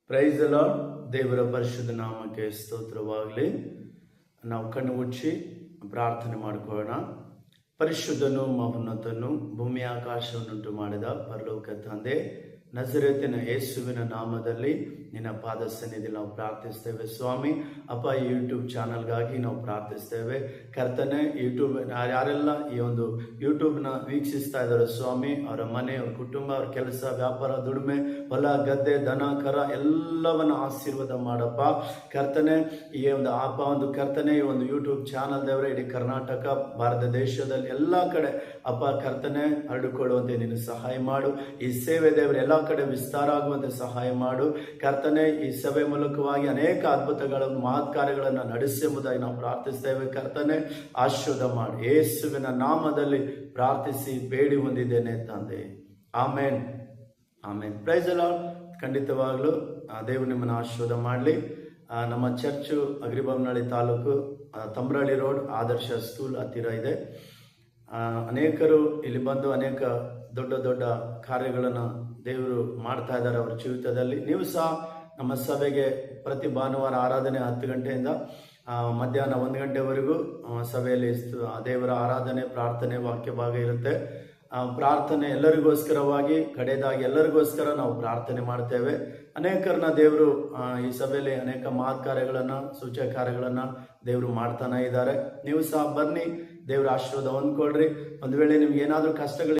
Price the lord. ದೇವರ ಪರಿಶುದ್ಧ ನಾಮಕ್ಕೆ ಸ್ತೋತ್ರವಾಗಲಿ. ನಾವು ಕಣ್ಣು ಮುಚ್ಚಿ ಪ್ರಾರ್ಥನೆ ಮಾಡಿಕೊಳ್ಳೋಣ. ಪರಿಶುದ್ಧನು ಮಹೋನ್ನತನು ಭೂಮಿ ಆಕಾಶವನ್ನುಂಟು ಮಾಡಿದ ಪರಲೋಕ ತಂದೆ, ನಜರೇತಿನ ಯೇಸುವಿನ ನಾಮದಲ್ಲಿ ನಿನ್ನ ಪಾದ ಸನ್ನಿಧಿಯಲ್ಲಿ ನಾವು ಪ್ರಾರ್ಥಿಸ್ತೇವೆ ಸ್ವಾಮಿ. ಅಪ್ಪ, ಈ ಯೂಟ್ಯೂಬ್ ಚಾನಲ್ಗಾಗಿ ನಾವು ಪ್ರಾರ್ಥಿಸ್ತೇವೆ ಕರ್ತನೆ. ಯೂಟ್ಯೂಬ್ ಯಾರೆಲ್ಲ ಈ ಒಂದು ಯೂಟ್ಯೂಬ್ನ ವೀಕ್ಷಿಸ್ತಾ ಇದ್ದಾರೆ ಸ್ವಾಮಿ, ಅವರ ಮನೆ, ಅವ್ರ ಕುಟುಂಬ, ಅವ್ರ ಕೆಲಸ, ವ್ಯಾಪಾರ, ದುಡಿಮೆ, ಹೊಲ, ಗದ್ದೆ, ದನ, ಕರ ಎಲ್ಲವನ್ನ ಆಶೀರ್ವಾದ ಮಾಡಪ್ಪ ಕರ್ತನೆ. ಈ ಒಂದು ಕರ್ತನೆ, ಈ ಒಂದು ಯೂಟ್ಯೂಬ್ ಚಾನಲ್ ದೇವರೇ ಇಡೀ ಕರ್ನಾಟಕ, ಭಾರತ ದೇಶದಲ್ಲಿ ಎಲ್ಲ ಕಡೆ ಅಪ್ಪ ಕರ್ತನೆ ಹರಡಿಕೊಳ್ಳುವಂತೆ ನೀನು ಸಹಾಯ ಮಾಡು. ಈ ಸೇವೆ ದೇವರ ಎಲ್ಲ ಕಡೆ ವಿಸ್ತಾರ ಆಗುವಂತೆ ಸಹಾಯ ಮಾಡು ಕರ್ತನೆ. ಈ ಸಭೆ ಮೂಲಕವಾಗಿ ಅನೇಕ ಅದ್ಭುತಗಳನ್ನು, ಮಹತ್ ಕಾರ್ಯಗಳನ್ನು ನಡೆಸುವುದಾಗಿ ನಾವು ಪ್ರಾರ್ಥಿಸ್ತೇವೆ ಕರ್ತನೆ. ಆಶೀರ್ವಾದ ಮಾಡಿ ಯೇಸುವಿನ ನಾಮದಲ್ಲಿ ಪ್ರಾರ್ಥಿಸಿ ಬೇಡಿ ಹೊಂದಿದ್ದೇನೆ ತಂದೆ. Amen, amen. Praise the lord. ಖಂಡಿತವಾಗ್ಲೂ ದೇವರು ನಿಮ್ಮನ್ನು ಆಶೀರ್ವಾದ ಮಾಡಲಿ. ನಮ್ಮ church Agribommanahalli taluk, Tamrahalli road, Adarsh school ಹತ್ತಿರ ಇದೆ. ಅನೇಕರು ಇಲ್ಲಿ ಬಂದು ಅನೇಕ ದೊಡ್ಡ ದೊಡ್ಡ ಕಾರ್ಯಗಳನ್ನು ದೇವರು ಮಾಡ್ತಾ ಇದ್ದಾರೆ ಅವರ ಜೀವಿತದಲ್ಲಿ. ನೀವು ಸಹ ನಮ್ಮ ಸಭೆಗೆ ಪ್ರತಿ ಭಾನುವಾರ ಆರಾಧನೆ 10 ಗಂಟೆಯಿಂದ ಮಧ್ಯಾಹ್ನ 1 ಗಂಟೆವರೆಗೂ ಸಭೆಯಲ್ಲಿ ದೇವರ ಆರಾಧನೆ, ಪ್ರಾರ್ಥನೆ, ವಾಕ್ಯ ಭಾಗ ಇರುತ್ತೆ. ಪ್ರಾರ್ಥನೆ ಎಲ್ಲರಿಗೋಸ್ಕರವಾಗಿ, ಕಡೆಯದಾಗಿ ಎಲ್ಲರಿಗೋಸ್ಕರ ನಾವು ಪ್ರಾರ್ಥನೆ ಮಾಡ್ತೇವೆ. ಅನೇಕರನ್ನ ದೇವರು ಈ ಸಭೆಯಲ್ಲಿ ಅನೇಕ ಮಹತ್ ಕಾರ್ಯಗಳನ್ನು, ಸೂಚಕ ಕಾರ್ಯಗಳನ್ನು ದೇವರು ಮಾಡ್ತಾನೆ ಇದ್ದಾರೆ. ನೀವು ಸಹ ಬನ್ನಿ, ದೇವರ ಆಶೀರ್ವಾದ ಹೊಂದ್ಕೊಳ್ರಿ. ಒಂದು ವೇಳೆ ನಿಮ್ಗೆ ಏನಾದರೂ ಕಷ್ಟಗಳು